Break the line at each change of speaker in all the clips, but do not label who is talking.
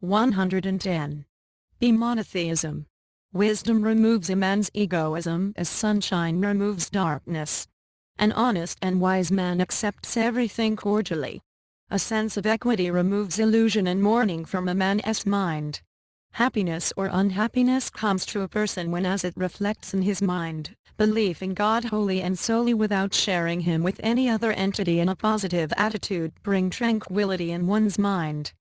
110. Be Monotheism. Wisdom removes a man's egoism as sunshine removes darkness. An honest and wise man accepts everything cordially. A sense of equity removes illusion and mourning from a man's mind. Happiness or unhappiness comes to a person when as it reflects in his mind, belief in God wholly and solely without sharing him with any other entity, and a positive attitude bring tranquility in one's mind.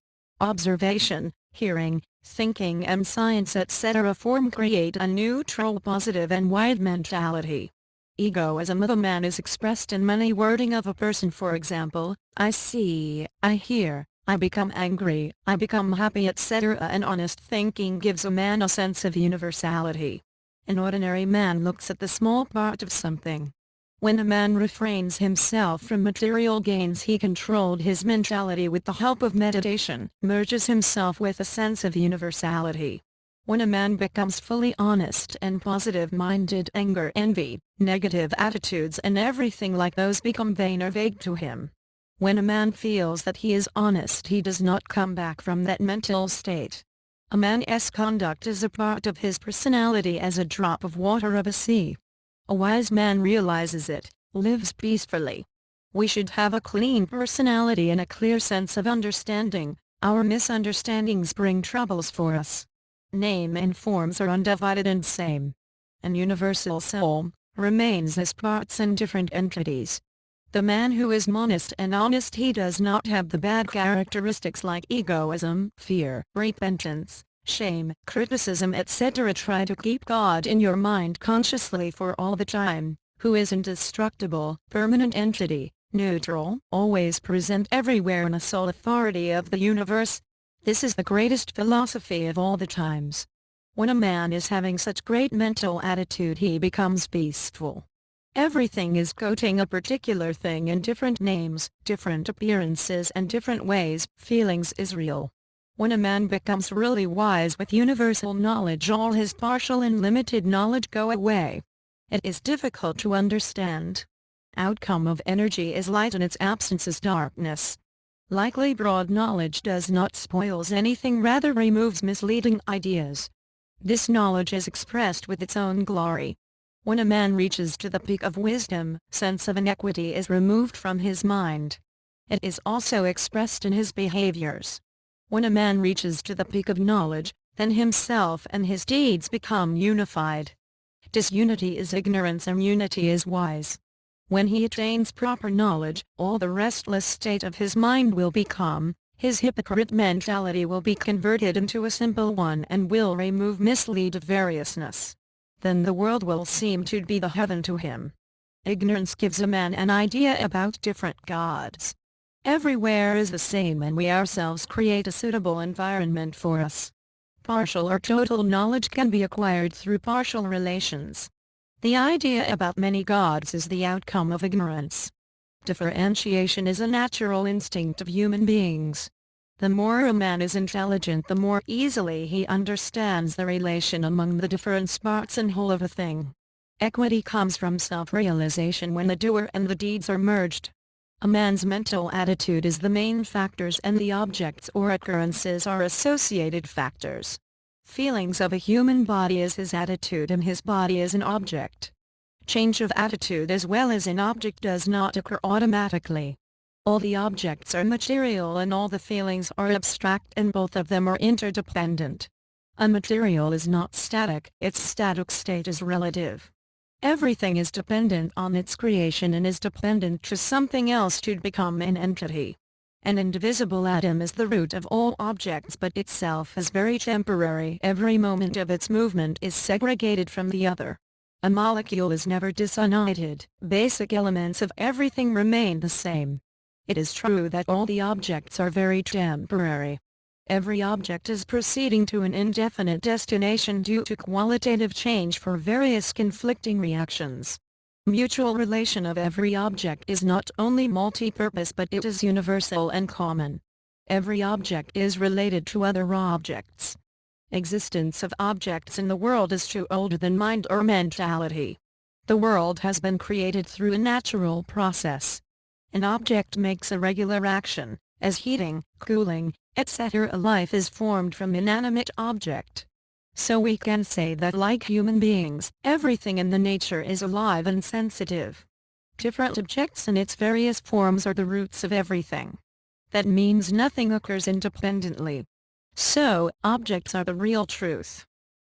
Observation, hearing, thinking and science etc. create a neutral, positive and wide mentality. Egoism of a man is expressed in many wording of a person, for example, I see, I hear, I become angry, I become happy etc. An honest thinking gives a man a sense of universality. An ordinary man looks at the small part of something. When a man refrains himself from material gains, he controlled his mentality with the help of meditation, merges himself with a sense of universality. When a man becomes fully honest and positive-minded, anger, envy, negative attitudes and everything like those become vain or vague to him. When a man feels that he is honest, he does not come back from that mental state. A man's conduct is a part of his personality as a drop of water of a sea. A wise man realizes it, lives peacefully. We should have a clean personality and a clear sense of understanding. Our misunderstandings bring troubles for us. Name and forms are undivided and same. An universal soul remains as parts and different entities. The man who is monist and honest, he does not have the bad characteristics like egoism, fear, repentance, shame, criticism etc. Try to keep God in your mind consciously for all the time, who is indestructible, permanent entity, neutral, always present everywhere and a sole authority of the universe. This is the greatest philosophy of all the times. When a man is having such great mental attitude, he becomes peaceful. Everything is quoting a particular thing in different names, different appearances and different ways. Feelings is real. When a man becomes really wise with universal knowledge, all his partial and limited knowledge go away. It is difficult to understand. Outcome of energy is light and its absence is darkness. Likely broad knowledge does not spoils anything, rather removes misleading ideas. This knowledge is expressed with its own glory. When a man reaches to the peak of wisdom, sense of inequity is removed from his mind. It is also expressed in his behaviors. When a man reaches to the peak of knowledge, then himself and his deeds become unified. Disunity is ignorance and unity is wise. When he attains proper knowledge, all the restless state of his mind will be calm, his hypocrite mentality will be converted into a simple one and will remove mislead of variousness. Then the world will seem to be the heaven to him. Ignorance gives a man an idea about different gods. Everywhere is the same and we ourselves create a suitable environment for us. Partial or total knowledge can be acquired through partial relations. The idea about many gods is the outcome of ignorance. Differentiation is a natural instinct of human beings. The more a man is intelligent, the more easily he understands the relation among the different parts and whole of a thing. Equity comes from self-realization when the doer and the deeds are merged. A man's mental attitude is the main factors and the objects or occurrences are associated factors. Feelings of a human body is his attitude and his body is an object. Change of attitude as well as an object does not occur automatically. All the objects are material and all the feelings are abstract, and both of them are interdependent. A material is not static, its static state is relative. Everything is dependent on its creation and is dependent to something else to become an entity. An indivisible atom is the root of all objects, but itself is very temporary. Every moment of its movement is segregated from the other. A molecule is never disunited. Basic elements of everything remain the same. It is true that all the objects are very temporary. Every object is proceeding to an indefinite destination due to qualitative change for various conflicting reactions. Mutual relation of every object is not only multi-purpose but it is universal and common. Every object is related to other objects. Existence of objects in the world is too older than mind or mentality. The world has been created through a natural process. An object makes a regular action, As heating, cooling, etc. life is formed from inanimate object. So we can say that like human beings, everything in the nature is alive and sensitive. Different objects and its various forms are the roots of everything. That means nothing occurs independently. So, objects are the real truth.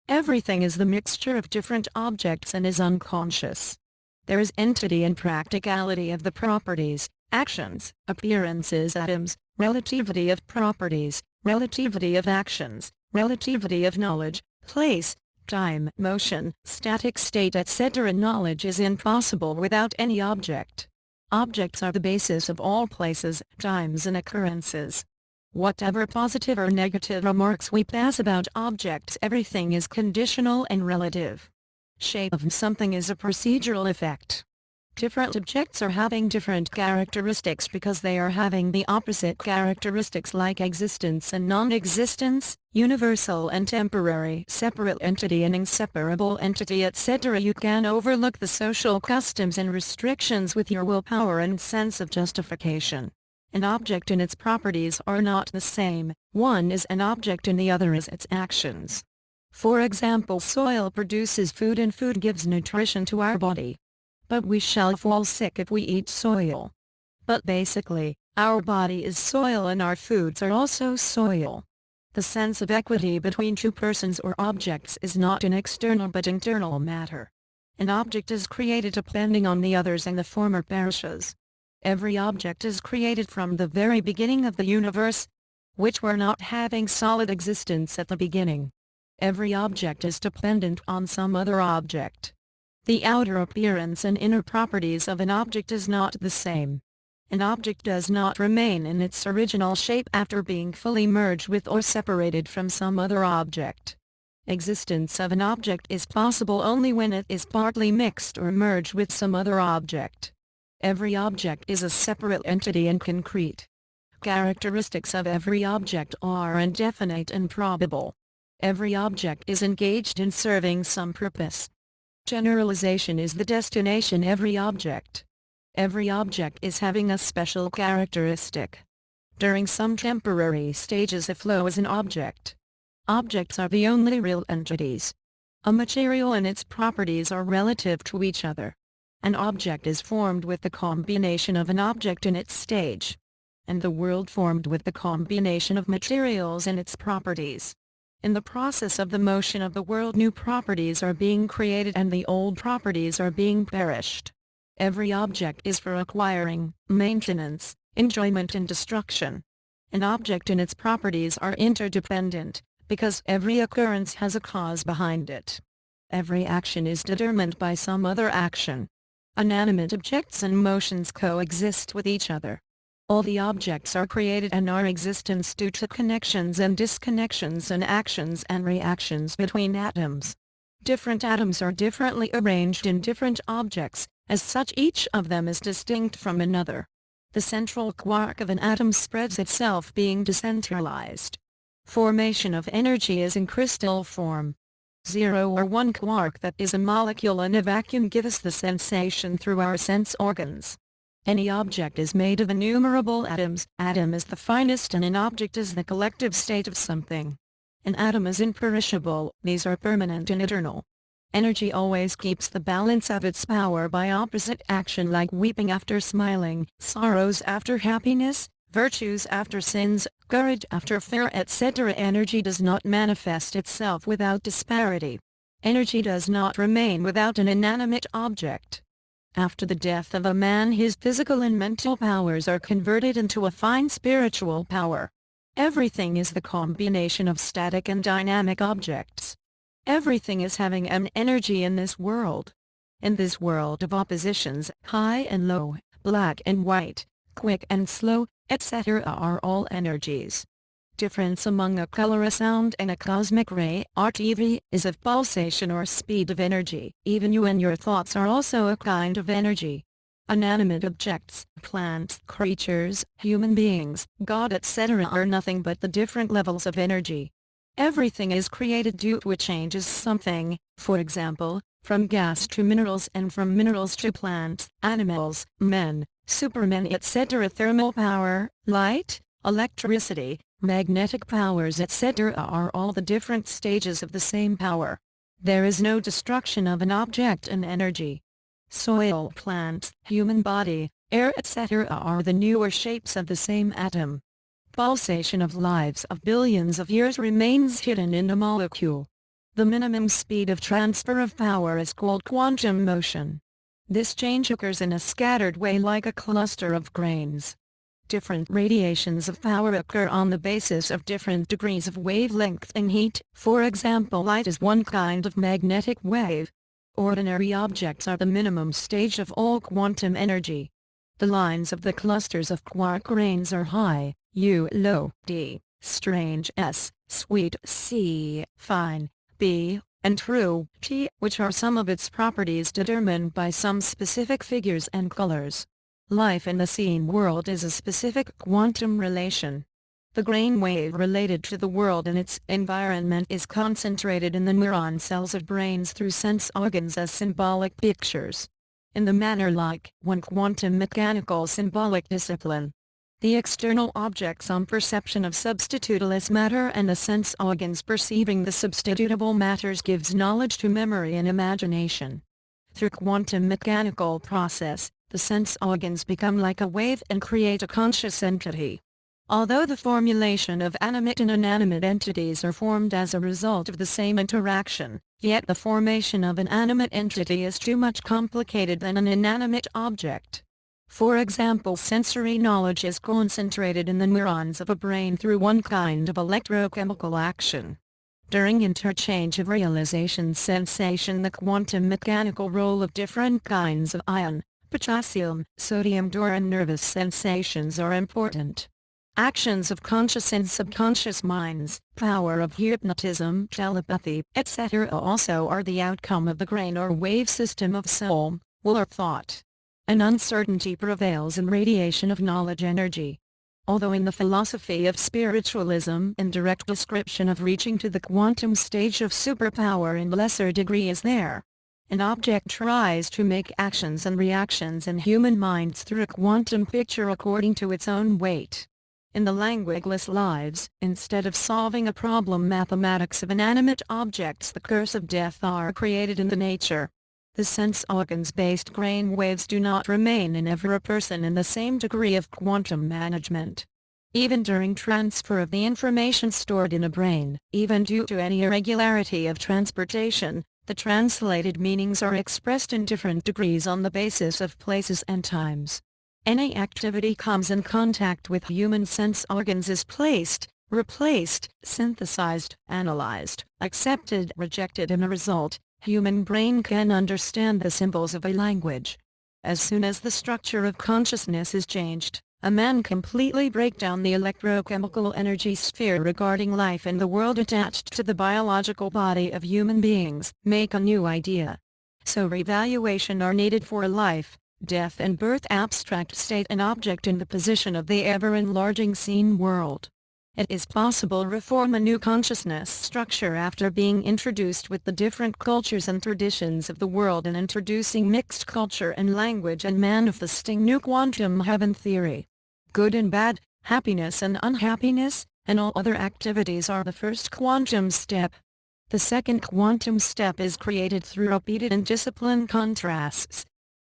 Everything is the mixture of different objects and is unconscious. There is entity and practicality of the properties, actions, appearances, atoms, relativity of properties, relativity of actions, relativity of knowledge, place, time, motion, static state, etc. Knowledge is impossible without any object. Objects are the basis of all places, times and occurrences. Whatever positive or negative remarks we pass about objects, everything is conditional and relative. Shape of something is a procedural effect. Different objects are having different characteristics because they are having the opposite characteristics, like existence and non-existence, universal and temporary, separate entity and inseparable entity, etc. You can overlook the social customs and restrictions with your willpower and sense of justification. An object and its properties are not the same. One is an object and the other is its actions. For example, soil produces food and food gives nutrition to our body. But we shall fall sick if we eat soil. But basically, our body is soil and our foods are also soil. The sense of equity between two persons or objects is not an external but internal matter. An object is created depending on the others and the former perishes. Every object is created from the very beginning of the universe, which were not having solid existence at the beginning. Every object is dependent on some other object. The outer appearance and inner properties of an object is not the same. An object does not remain in its original shape after being fully merged with or separated from some other object. Existence of an object is possible only when it is partly mixed or merged with some other object. Every object is a separate entity and concrete. Characteristics of every object are indefinite and probable. Every object is engaged in serving some purpose. Generalization is the destination. Every object is having a special characteristic. During some temporary stages a flow is an object. Objects are the only real entities. A material and its properties are relative to each other. An object is formed with the combination of an object in its stage. And the world formed with the combination of materials and its properties. In the process of the motion of the world, new properties are being created and the old properties are being perished. Every object is for acquiring, maintenance, enjoyment and destruction. An object and its properties are interdependent, because every occurrence has a cause behind it. Every action is determined by some other action. Inanimate objects and motions coexist with each other. All the objects are created and are existence due to connections and disconnections and actions and reactions between atoms. Different atoms are differently arranged in different objects, as such each of them is distinct from another. The central quark of an atom spreads itself being decentralized. Formation of energy is in crystal form. 0 or 1 quark, that is a molecule in a vacuum, gives us the sensation through our sense organs. Any object is made of innumerable atoms. Atom is the finest and an object is the collective state of something. An atom is imperishable, these are permanent and eternal. Energy always keeps the balance of its power by opposite action, like weeping after smiling, sorrows after happiness, virtues after sins, courage after fear, etc. Energy does not manifest itself without disparity. Energy does not remain without an inanimate object. After the death of a man, his physical and mental powers are converted into a fine spiritual power. Everything is the combination of static and dynamic objects. Everything is having an energy in this world. In this world of oppositions, high and low, black and white, quick and slow, etc. are all energies. Difference among a color, a sound and a cosmic ray, RTV, is of pulsation or speed of energy. Even you and your thoughts are also a kind of energy. Inanimate objects, plants, creatures, human beings, God, etc. are nothing but the different levels of energy. Everything is created due to a change as something, for example, from gas to minerals and from minerals to plants, animals, men, supermen, etc. Thermal power, light, Electricity, magnetic powers etc. are all the different stages of the same power. There is no destruction of an object in energy. Soil, plants, human body, air etc. are the newer shapes of the same atom. Pulsation of lives of billions of years remains hidden in a molecule. The minimum speed of transfer of power is called quantum motion. This change occurs in a scattered way like a cluster of grains. Different radiations of power occur on the basis of different degrees of wavelength and heat. For example, light is one kind of magnetic wave. Ordinary objects are the minimum stage of all quantum energy. The lines of the clusters of quark grains are high, U low, D strange, S sweet, C fine, B and true, T, which are some of its properties determined by some specific figures and colors. Life in the seen world is a specific quantum relation. The grain wave related to the world and its environment is concentrated in the neuron cells of brains through sense organs as symbolic pictures. In the manner like one quantum mechanical symbolic discipline. The external objects on perception of substituteless matter and the sense organs perceiving the substitutable matters gives knowledge to memory and imagination. Through quantum mechanical process, the sense organs become like a wave and create a conscious entity. Although the formulation of animate and inanimate entities are formed as a result of the same interaction, yet the formation of an animate entity is too much complicated than an inanimate object. For example, sensory knowledge is concentrated in the neurons of a brain through one kind of electrochemical action. During interchange of realization sensation, the quantum mechanical role of different kinds of ion, potassium, sodium, and nervous sensations are important. Actions of conscious and subconscious minds, power of hypnotism, telepathy, etc. also are the outcome of the grain or wave system of soul, will or thought. An uncertainty prevails in radiation of knowledge energy. Although in the philosophy of spiritualism and direct description of reaching to the quantum stage of superpower in lesser degree is there. An object tries to make actions and reactions in human minds through a quantum picture according to its own weight. In the languageless lives, instead of solving a problem mathematics of inanimate objects, the curse of death are created in the nature. The sense organs-based grain waves do not remain in every person in the same degree of quantum management. Even during transfer of the information stored in a brain, even due to any irregularity of transportation, the translated meanings are expressed in different degrees on the basis of places and times. Any activity comes in contact with human sense organs is placed, replaced, synthesized, analyzed, accepted, rejected, and a result. Human brain can understand the symbols of a language. As soon as the structure of consciousness is changed, a man completely break down the electrochemical energy sphere regarding life and the world attached to the biological body of human beings, make a new idea. So revaluation are needed for life, death and birth, abstract state and object in the position of the ever-enlarging seen world. It is possible to reform a new consciousness structure after being introduced with the different cultures and traditions of the world and introducing mixed culture and language and manifesting new quantum heaven theory. Good and bad, happiness and unhappiness, and all other activities are the first quantum step. The second quantum step is created through repeated and disciplined contrasts.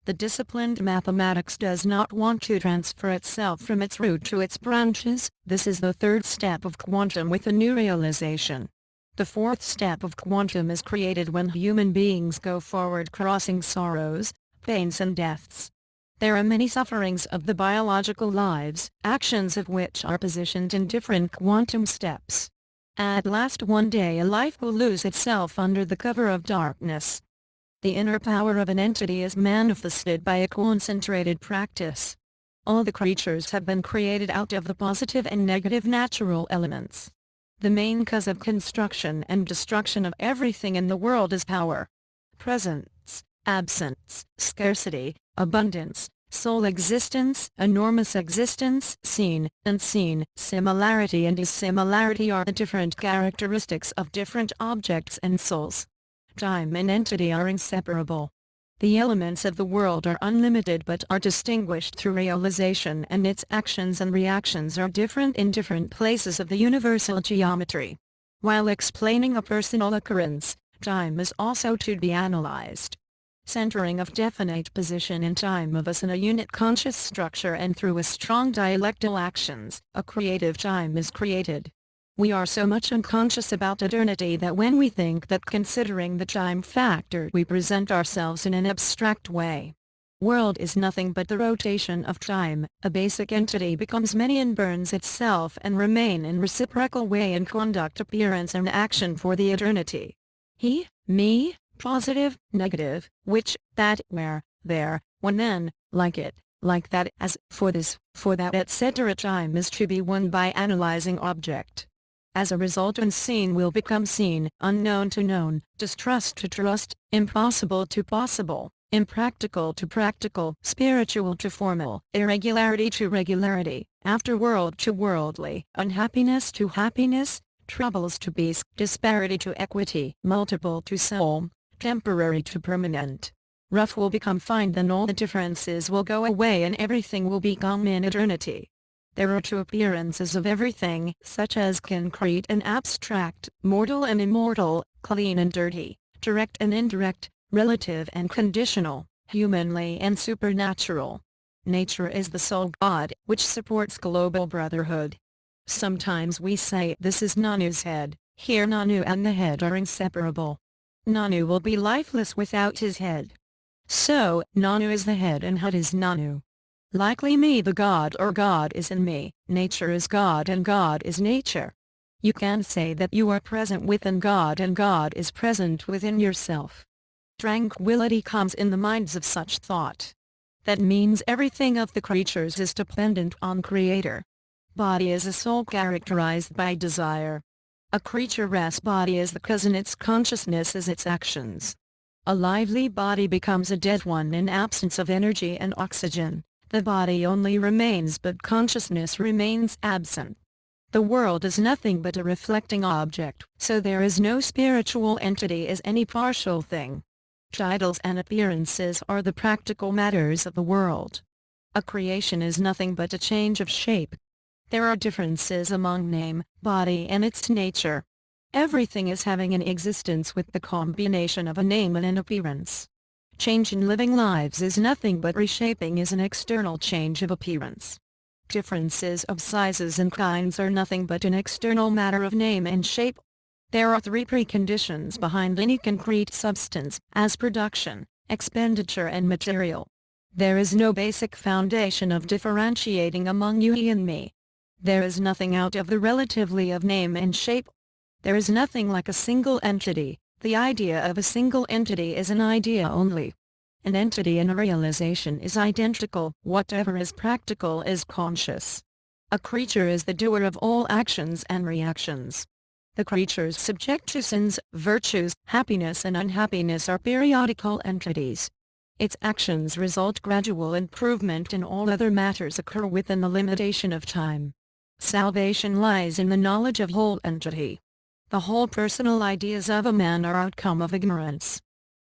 The disciplined mathematics does not want to transfer itself from its root to its branches. This is the third step of quantum with a new realization. The fourth step of quantum is created when human beings go forward crossing sorrows, pains and deaths. There are many sufferings of the biological lives, actions of which are positioned in different quantum steps. At last one day a life will lose itself under the cover of darkness. The inner power of an entity is manifested by a concentrated practice. All the creatures have been created out of the positive and negative natural elements. The main cause of construction and destruction of everything in the world is power. Presence, absence, scarcity, abundance, sole existence, enormous existence, seen, unseen, similarity and dissimilarity are the different characteristics of different objects and souls. Time and entity are inseparable. The elements of the world are unlimited but are distinguished through realization, and its actions and reactions are different in different places of the universal geometry. While explaining a personal occurrence, time is also to be analyzed. Centering of definite position in time of us in a unit conscious structure, and through a strong dialectal actions, a creative time is created. We are so much unconscious about eternity that when we think that considering the time factor we present ourselves in an abstract way. World is nothing but the rotation of time. A basic entity becomes many and burns itself and remain in reciprocal way in conduct, appearance and action for the eternity. He, me, positive, negative, which, that, where, there, when, then, like it, like that, as, for this, for that, etc. Time is to be won by analyzing object. As a result, unseen will become seen, unknown to known, distrust to trust, impossible to possible, impractical to practical, spiritual to formal, irregularity to regularity, afterworld to worldly, unhappiness to happiness, troubles to peace, disparity to equity, multiple to soul, temporary to permanent. Rough will become fine, then all the differences will go away and everything will become in eternity. There are two appearances of everything, such as concrete and abstract, mortal and immortal, clean and dirty, direct and indirect, relative and conditional, humanly and supernatural. Nature is the sole God, which supports global brotherhood. Sometimes we say this is Nanu's head. Here Nanu and the head are inseparable. Nanu will be lifeless without his head. So, Nanu is the head and head is Nanu. Likely me the God, or God is in me, nature is God and God is nature. You can say that you are present within God and God is present within yourself. Tranquility comes in the minds of such thought. That means everything of the creatures is dependent on Creator. Body is a soul characterized by desire. A creature rests body is the cause and its consciousness is its actions. A lively body becomes a dead one in absence of energy and oxygen. The body only remains but consciousness remains absent. The world is nothing but a reflecting object, so there is no spiritual entity as any partial thing. Titles and appearances are the practical matters of the world. A creation is nothing but a change of shape. There are differences among name, body and its nature. Everything is having an existence with the combination of a name and an appearance. Change in living lives is nothing but reshaping is an external change of appearance. Differences of sizes and kinds are nothing but an external matter of name and shape. There are three preconditions behind any concrete substance, as production, expenditure and material. There is no basic foundation of differentiating among you and me. There is nothing out of the relatively of name and shape. There is nothing like a single entity. The idea of a single entity is an idea only. An entity in a realization is identical. Whatever is practical is conscious. A creature is the doer of all actions and reactions. The creatures subject to sins, virtues, happiness and unhappiness are periodical entities. Its actions result gradual improvement in all other matters occur within the limitation of time. Salvation lies in the knowledge of whole entity. The whole personal ideas of a man are outcome of ignorance.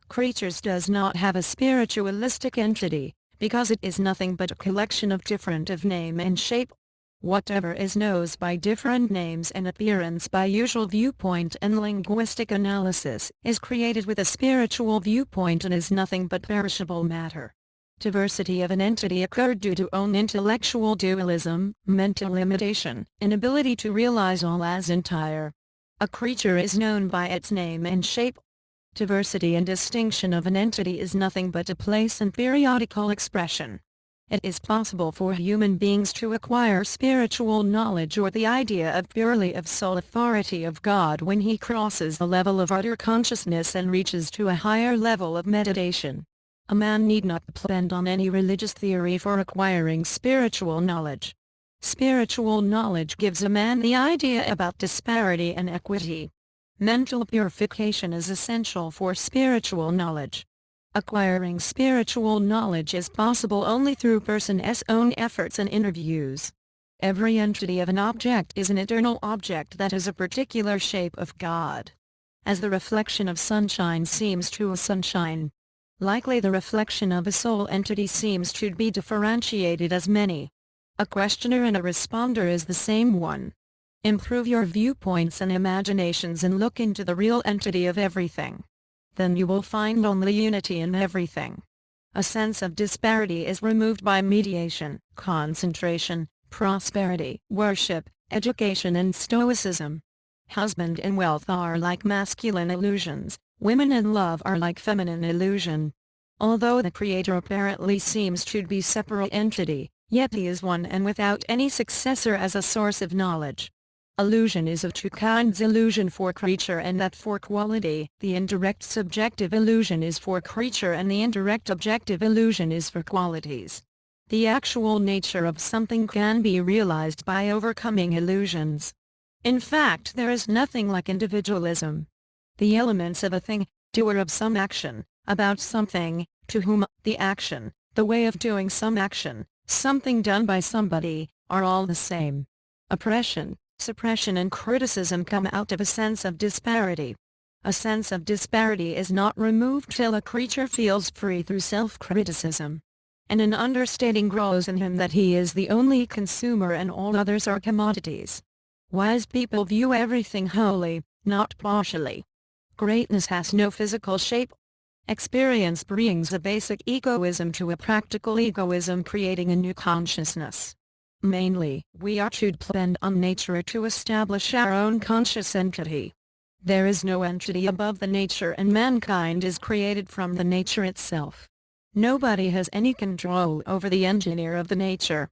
Creatures does not have a spiritualistic entity, because it is nothing but a collection of different of name and shape. Whatever is knows by different names and appearance by usual viewpoint and linguistic analysis, is created with a spiritual viewpoint and is nothing but perishable matter. Diversity of an entity occurred due to own intellectual dualism, mental limitation, inability to realize all as entire. A creature is known by its name and shape. Diversity and distinction of an entity is nothing but a place and periodical expression. It is possible for human beings to acquire spiritual knowledge or the idea of purely of sole authority of God when he crosses the level of utter consciousness and reaches to a higher level of meditation. A man need not depend on any religious theory for acquiring spiritual knowledge. Spiritual knowledge gives a man the idea about disparity and equity. Mental purification is essential for spiritual knowledge. Acquiring spiritual knowledge is possible only through person's own efforts and interviews. Every entity of an object is an eternal object that has a particular shape of God. As the reflection of sunshine seems to a sunshine. Likely the reflection of a soul entity seems to be differentiated as many. A questioner and a responder is the same one. Improve your viewpoints and imaginations and look into the real entity of everything. Then you will find only unity in everything. A sense of disparity is removed by mediation, concentration, prosperity, worship, education and stoicism. Husband and wealth are like masculine illusions, women and love are like feminine illusion. Although the Creator apparently seems to be separate entity, yet he is one and without any successor as a source of knowledge. Illusion is of two kinds: illusion for creature and that for quality. The indirect subjective illusion is for creature and the indirect objective illusion is for qualities. The actual nature of something can be realized by overcoming illusions. In fact, there is nothing like individualism. The elements of a thing, doer of some action, about something, to whom, the action, the way of doing some action, something done by somebody, are all the same. Oppression, suppression and criticism come out of a sense of disparity. A sense of disparity is not removed till a creature feels free through self-criticism. And an understanding grows in him that he is the only consumer and all others are commodities. Wise people view everything wholly, not partially. Greatness has no physical shape. Experience brings a basic egoism to a practical egoism, creating a new consciousness. Mainly, we are to depend on nature to establish our own conscious entity. There is no entity above the nature and mankind is created from the nature itself. Nobody has any control over the engineer of the nature.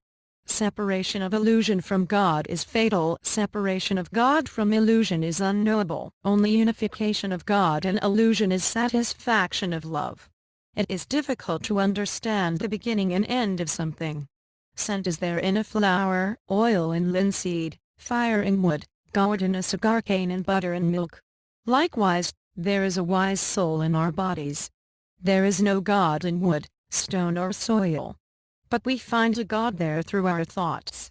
Separation of illusion from God is fatal. Separation of God from illusion is unknowable. Only unification of God and illusion is satisfaction of love. It is difficult to understand the beginning and end of something. Scent is there in a flower, oil in linseed, fire in wood, gourd in a cigar cane and butter in milk. Likewise, there is a wise soul in our bodies. There is no God in wood, stone or soil. But we find a God there through our thoughts.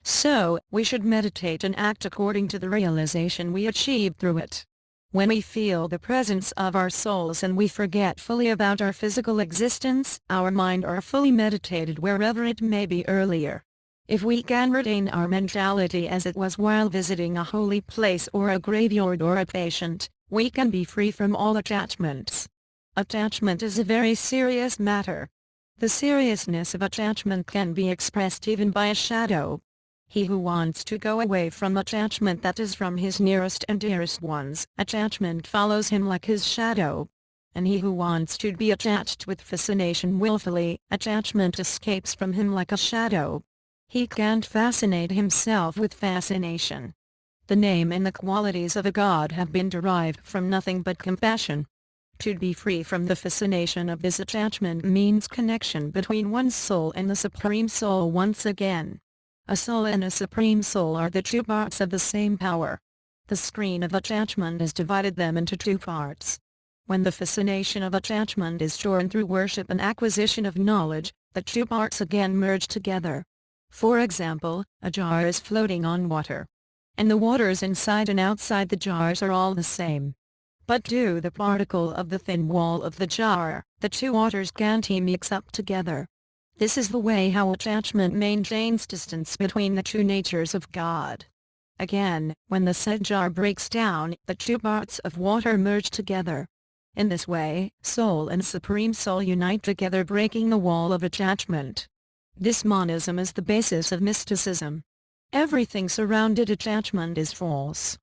So, we should meditate and act according to the realization we achieve through it. When we feel the presence of our souls and we forget fully about our physical existence, our mind are fully meditated wherever it may be earlier. If we can retain our mentality as it was while visiting a holy place or a graveyard or a patient, we can be free from all attachments. Attachment is a very serious matter. The seriousness of attachment can be expressed even by a shadow. He who wants to go away from attachment that is from his nearest and dearest ones, attachment follows him like his shadow. And he who wants to be attached with fascination willfully, attachment escapes from him like a shadow. He can't fascinate himself with fascination. The name and the qualities of a god have been derived from nothing but compassion. To be free from the fascination of this attachment means connection between one's soul and the Supreme Soul once again. A soul and a Supreme Soul are the two parts of the same power. The screen of attachment has divided them into two parts. When the fascination of attachment is torn through worship and acquisition of knowledge, the two parts again merge together. For example, a jar is floating on water. And the waters inside and outside the jars are all the same. But due to the particle of the thin wall of the jar, the two waters can't mix up together. This is the way how attachment maintains distance between the two natures of God. Again, when the said jar breaks down, the two parts of water merge together. In this way, soul and Supreme Soul unite together, breaking the wall of attachment. This monism is the basis of mysticism. Everything surrounded attachment is false.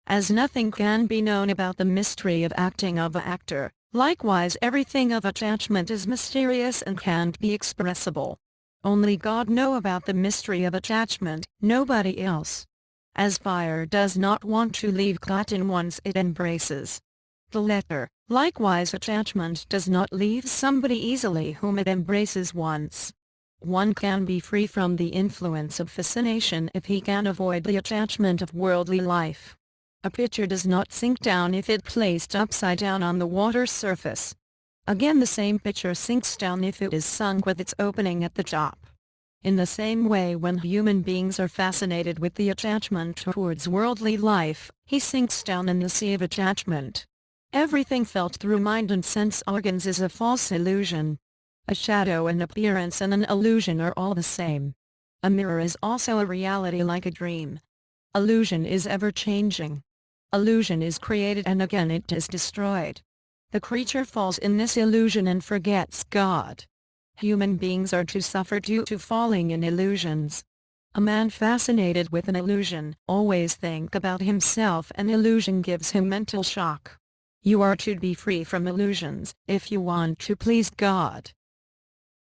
As nothing can be known about the mystery of acting of an actor, likewise everything of attachment is mysterious and can't be expressible. Only God knows about the mystery of attachment, nobody else. As fire does not want to leave cotton once it embraces the letter, likewise attachment does not leave somebody easily whom it embraces once. One can be free from the influence of fascination if he can avoid the attachment of worldly life. A pitcher does not sink down if it placed upside down on the water's surface. Again, the same pitcher sinks down if it is sunk with its opening at the top. In the same way, when human beings are fascinated with the attachment towards worldly life, he sinks down in the sea of attachment. Everything felt through mind and sense organs is a false illusion. A shadow, an appearance and an illusion are all the same. A mirror is also a reality like a dream. Illusion is ever-changing. Illusion is created and again it is destroyed. The creature falls in this illusion and forgets God. Human beings are to suffer due to falling in illusions. A man fascinated with an illusion always think about himself. An illusion gives him mental shock. You are to be free from illusions if you want to please God.